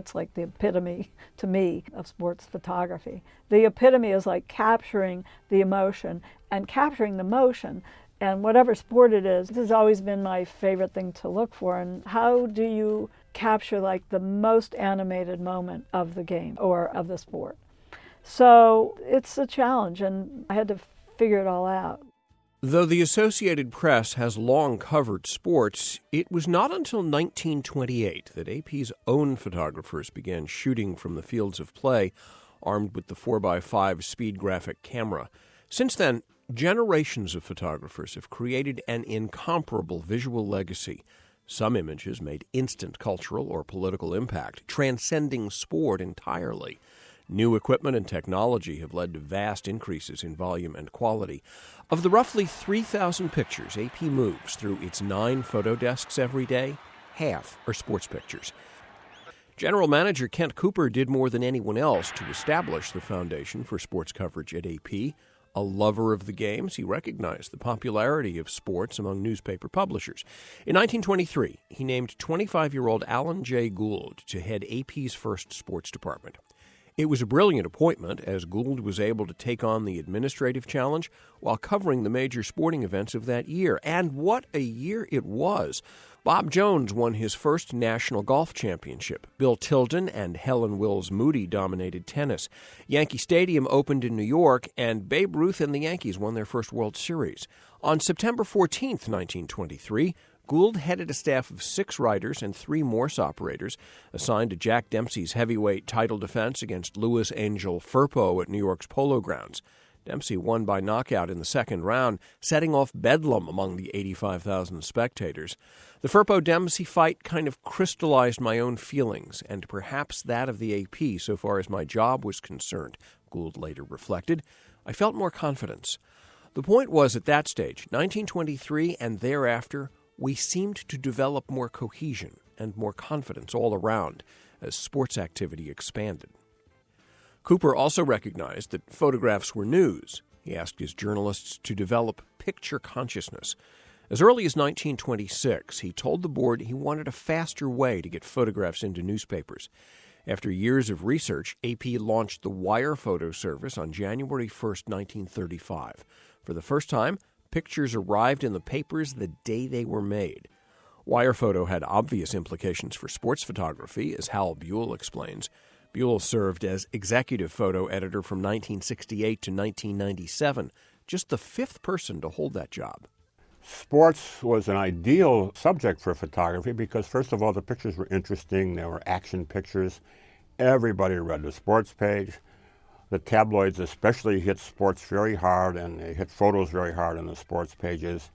that's like the epitome, to me, of sports photography. The epitome is like capturing the emotion and capturing the motion. And whatever sport it is, this has always been my favorite thing to look for. And how do you capture like the most animated moment of the game or of the sport? So it's a challenge, and I had to figure it all out. Though the Associated Press has long covered sports, it was not until 1928 that AP's own photographers began shooting from the fields of play, armed with the 4x5 speed graphic camera. Since then, generations of photographers have created an incomparable visual legacy. Some images made instant cultural or political impact, transcending sport entirely. New equipment and technology have led to vast increases in volume and quality. Of the roughly 3,000 pictures AP moves through its 9 photo desks every day, half are sports pictures. General Manager Kent Cooper did more than anyone else to establish the foundation for sports coverage at AP. A lover of the games, he recognized the popularity of sports among newspaper publishers. In 1923, he named 25-year-old Alan J. Gould to head AP's first sports department. It was a brilliant appointment, as Gould was able to take on the administrative challenge while covering the major sporting events of that year. And what a year it was! Bob Jones won his first national golf championship. Bill Tilden and Helen Wills Moody dominated tennis. Yankee Stadium opened in New York, and Babe Ruth and the Yankees won their first World Series. On September 14, 1923, Gould headed a staff of 6 writers and 3 Morse operators assigned to Jack Dempsey's heavyweight title defense against Louis Angel Firpo at New York's Polo Grounds. Dempsey won by knockout in the second round, setting off bedlam among the 85,000 spectators. The Firpo-Dempsey fight kind of crystallized my own feelings, and perhaps that of the AP so far as my job was concerned, Gould later reflected. I felt more confidence. The point was, at that stage, 1923 and thereafter, we seemed to develop more cohesion and more confidence all around as sports activity expanded. Cooper also recognized that photographs were news. He asked his journalists to develop picture consciousness. As early as 1926, he told the board he wanted a faster way to get photographs into newspapers. After years of research, AP launched the wirephoto service on January 1, 1935. For the first time, pictures arrived in the papers the day they were made. Wirephoto had obvious implications for sports photography, as Hal Buell explains. Buell served as executive photo editor from 1968 to 1997, just the 5th person to hold that job. Sports was an ideal subject for photography because, first of all, the pictures were interesting. They were action pictures. Everybody read the sports page. The tabloids especially hit sports very hard, and they hit photos very hard on the sports pages.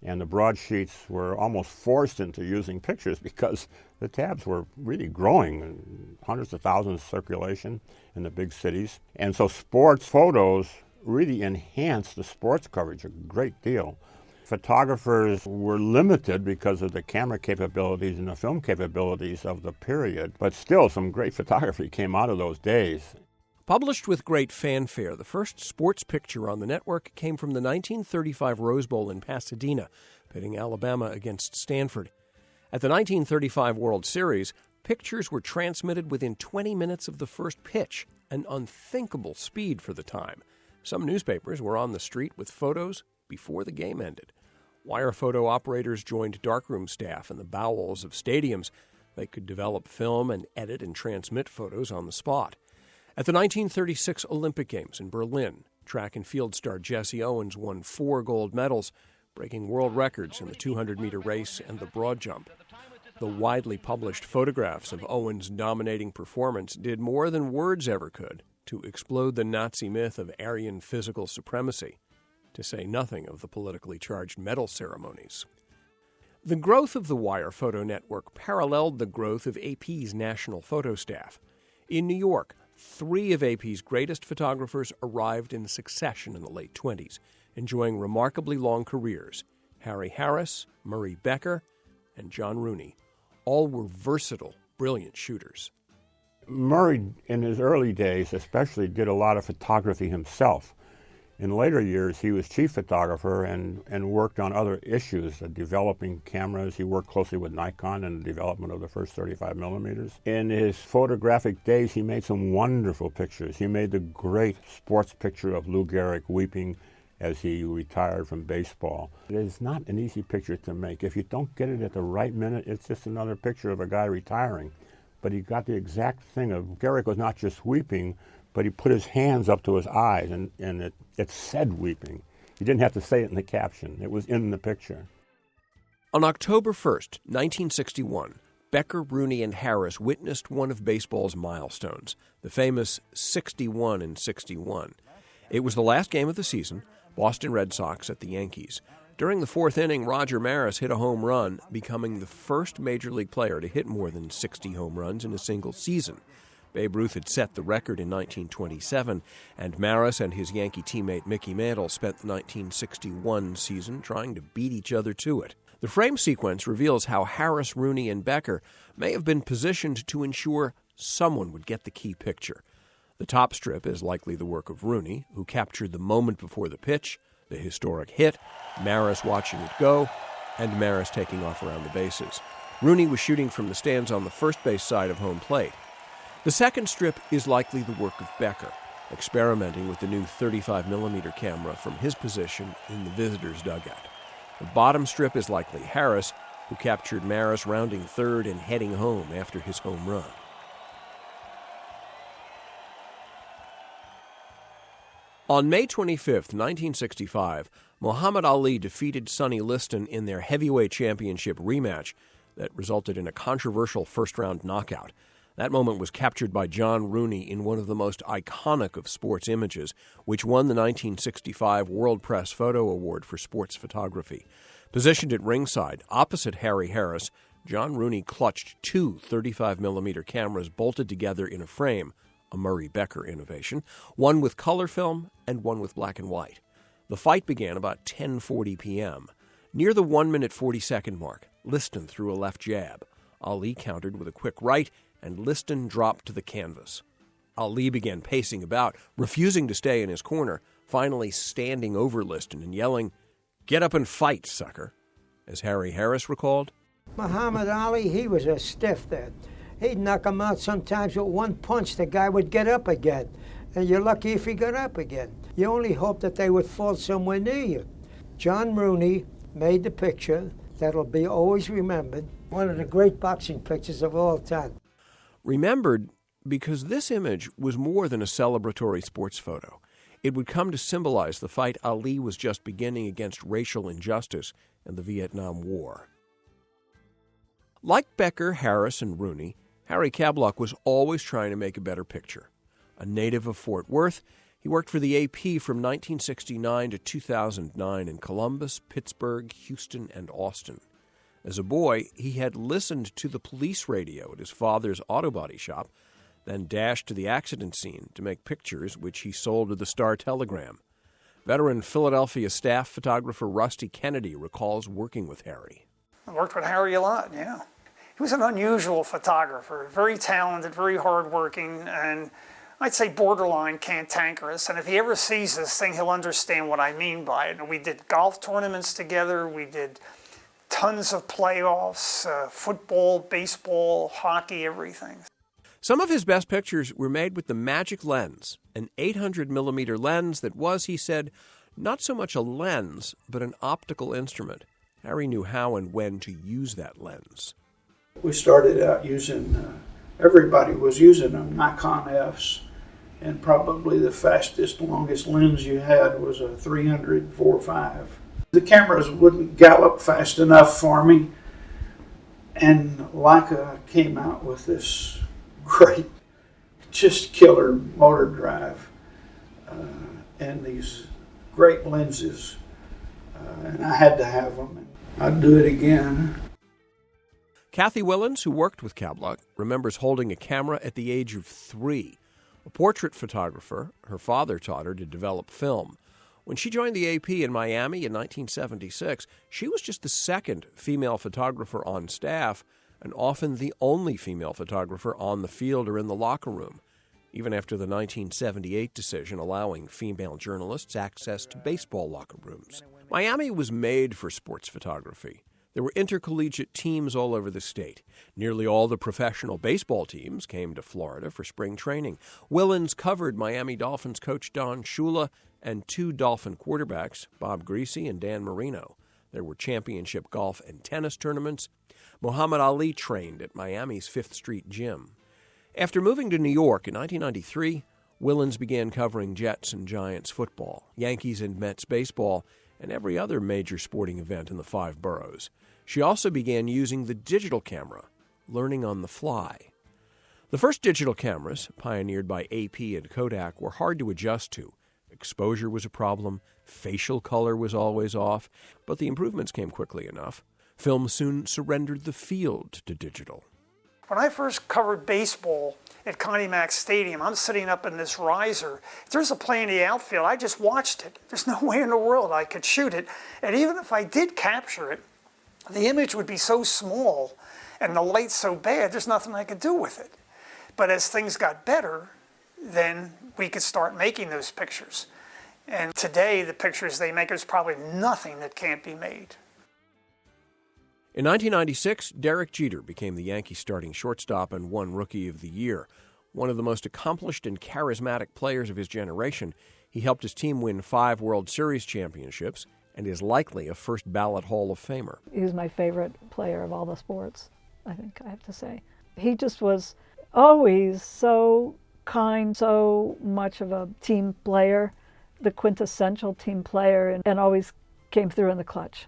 And the broadsheets were almost forced into using pictures because the tabs were really growing, hundreds of thousands of circulation in the big cities. And so sports photos really enhanced the sports coverage a great deal. Photographers were limited because of the camera capabilities and the film capabilities of the period, but still some great photography came out of those days. Published with great fanfare, the first sports picture on the network came from the 1935 Rose Bowl in Pasadena, pitting Alabama against Stanford. At the 1935 World Series, pictures were transmitted within 20 minutes of the first pitch, an unthinkable speed for the time. Some newspapers were on the street with photos before the game ended. Wirephoto operators joined darkroom staff in the bowels of stadiums. They could develop film and edit and transmit photos on the spot. At the 1936 Olympic Games in Berlin, track and field star Jesse Owens won 4 gold medals, breaking world records in the 200-meter race and the broad jump. The widely published photographs of Owens' dominating performance did more than words ever could to explode the Nazi myth of Aryan physical supremacy, to say nothing of the politically charged medal ceremonies. The growth of the Wirephoto network paralleled the growth of AP's national photo staff. In New York, 3 of AP's greatest photographers arrived in succession in the late 20s, enjoying remarkably long careers. Harry Harris, Murray Becker, and John Rooney. All were versatile, brilliant shooters. Murray, in his early days especially, did a lot of photography himself. In later years, he was chief photographer and worked on other issues, developing cameras. He worked closely with Nikon in the development of the first 35 millimeters. In his photographic days, he made some wonderful pictures. He made the great sports picture of Lou Gehrig weeping as he retired from baseball. It is not an easy picture to make. If you don't get it at the right minute, it's just another picture of a guy retiring. But he got the exact thing of Gehrig was not just weeping, but he put his hands up to his eyes, and it said weeping. He didn't have to say it in the caption. It was in the picture. On October 1st, 1961, Becker, Rooney, and Harris witnessed one of baseball's milestones, the famous 61 in 61. It was the last game of the season, Boston Red Sox at the Yankees. During the fourth inning, Roger Maris hit a home run, becoming the first Major League player to hit more than 60 home runs in a single season. Babe Ruth had set the record in 1927, and Maris and his Yankee teammate Mickey Mantle spent the 1961 season trying to beat each other to it. The frame sequence reveals how Harris, Rooney, and Becker may have been positioned to ensure someone would get the key picture. The top strip is likely the work of Rooney, who captured the moment before the pitch, the historic hit, Maris watching it go, and Maris taking off around the bases. Rooney was shooting from the stands on the first base side of home plate. The second strip is likely the work of Becker, experimenting with the new 35mm camera from his position in the visitors' dugout. The bottom strip is likely Harris, who captured Maris rounding third and heading home after his home run. On May 25, 1965, Muhammad Ali defeated Sonny Liston in their heavyweight championship rematch that resulted in a controversial first-round knockout. That moment was captured by John Rooney in one of the most iconic of sports images, which won the 1965 World Press Photo Award for sports photography. Positioned at ringside, opposite Harry Harris, John Rooney clutched two 35mm cameras bolted together in a frame, a Murray Becker innovation, one with color film and one with black and white. The fight began about 10:40 p.m. Near the 1-minute 40-second mark, Liston threw a left jab. Ali countered with a quick right, and Liston dropped to the canvas. Ali began pacing about, refusing to stay in his corner, finally standing over Liston and yelling, "Get up and fight, sucker." As Harry Harris recalled, Muhammad Ali, he was a stiff then. He'd knock him out sometimes with one punch. The guy would get up again. And you're lucky if he got up again. You only hope that they would fall somewhere near you. John Rooney made the picture that'll be always remembered. One of the great boxing pictures of all time. Remembered because this image was more than a celebratory sports photo. It would come to symbolize the fight Ali was just beginning against racial injustice and the Vietnam War. Like Becker, Harris, and Rooney, Harry Kablock was always trying to make a better picture. A native of Fort Worth, he worked for the AP from 1969 to 2009 in Columbus, Pittsburgh, Houston, and Austin. As a boy, he had listened to the police radio at his father's auto body shop, then dashed to the accident scene to make pictures which he sold to the Star-Telegram. Veteran Philadelphia staff photographer Rusty Kennedy recalls working with Harry. I worked with Harry a lot, yeah. He was an unusual photographer, very talented, very hardworking, and I'd say borderline cantankerous. And if he ever sees this thing, he'll understand what I mean by it. And we did golf tournaments together, we did tons of playoffs, football, baseball, hockey, everything. Some of his best pictures were made with the magic lens, an 800mm lens that was, he said, not so much a lens, but an optical instrument. Harry knew how and when to use that lens. We started out using, everybody was using them, Nikon Fs, and probably the fastest, longest lens you had was a 300 4.5. The cameras wouldn't gallop fast enough for me, and Leica came out with this great, just killer motor drive and these great lenses, and I had to have them. I'd do it again. Kathy Willens, who worked with Kablock, remembers holding a camera at the age of 3. A portrait photographer, her father taught her to develop film. When she joined the AP in Miami in 1976, she was just the second female photographer on staff and often the only female photographer on the field or in the locker room. even after the 1978 decision allowing female journalists access to baseball locker rooms. Miami was made for sports photography. There were intercollegiate teams all over the state. Nearly all the professional baseball teams came to Florida for spring training. Willens covered Miami Dolphins coach Don Shula and two Dolphin quarterbacks, Bob Greasy and Dan Marino. There were championship golf and tennis tournaments. Muhammad Ali trained at Miami's Fifth Street Gym. After moving to New York in 1993, Willens began covering Jets and Giants football, Yankees and Mets baseball, and every other major sporting event in the 5 boroughs. She also began using the digital camera, learning on the fly. The first digital cameras, pioneered by AP and Kodak, were hard to adjust to. Exposure was a problem, facial color was always off, but the improvements came quickly enough. Film soon surrendered the field to digital. When I first covered baseball at Connie Mack Stadium, I'm sitting up in this riser. If there's a play in the outfield, I just watched it. There's no way in the world I could shoot it. And even if I did capture it, the image would be so small and the light so bad, there's nothing I could do with it. But as things got better, then we could start making those pictures. And today, the pictures they make, there's probably nothing that can't be made. In 1996, Derek Jeter became the Yankees starting shortstop and won Rookie of the Year. One of the most accomplished and charismatic players of his generation, he helped his team win 5 World Series championships and is likely a first-ballot Hall of Famer. He was my favorite player of all the sports, I think I have to say. He just was always so kind, so much of a team player, the quintessential team player, and always came through in the clutch.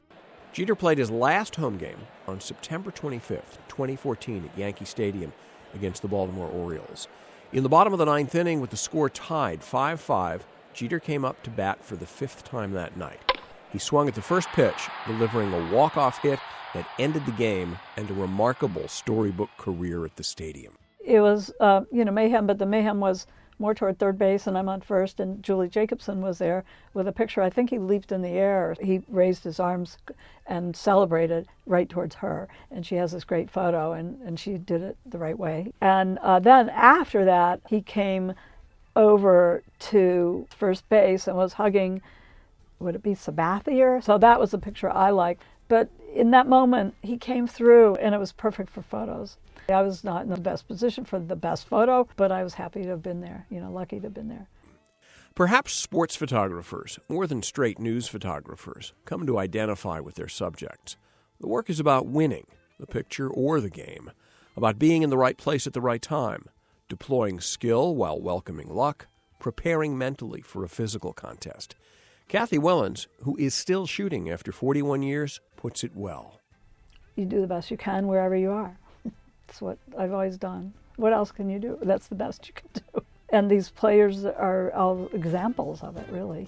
Jeter played his last home game on September 25th, 2014 at Yankee Stadium against the Baltimore Orioles. In the bottom of the 9th inning, with the score tied 5-5, Jeter came up to bat for the 5th time that night. He swung at the first pitch, delivering a walk-off hit that ended the game and a remarkable storybook career at the stadium. It was, mayhem, but the mayhem was more toward third base, and I'm on first, and Julie Jacobson was there with a picture. I think he leaped in the air. He raised his arms and celebrated right towards her, and she has this great photo, and she did it the right way. And then after that, he came over to first base and was hugging, would it be Sabathier? So that was the picture I liked. But in that moment, he came through, and it was perfect for photos. I was not in the best position for the best photo, but I was happy to have been there, lucky to have been there. Perhaps sports photographers, more than straight news photographers, come to identify with their subjects. The work is about winning, the picture or the game, about being in the right place at the right time, deploying skill while welcoming luck, preparing mentally for a physical contest. Kathy Willens, who is still shooting after 41 years, puts it well. You do the best you can wherever you are. That's what I've always done. What else can you do? That's the best you can do. And these players are all examples of it, really.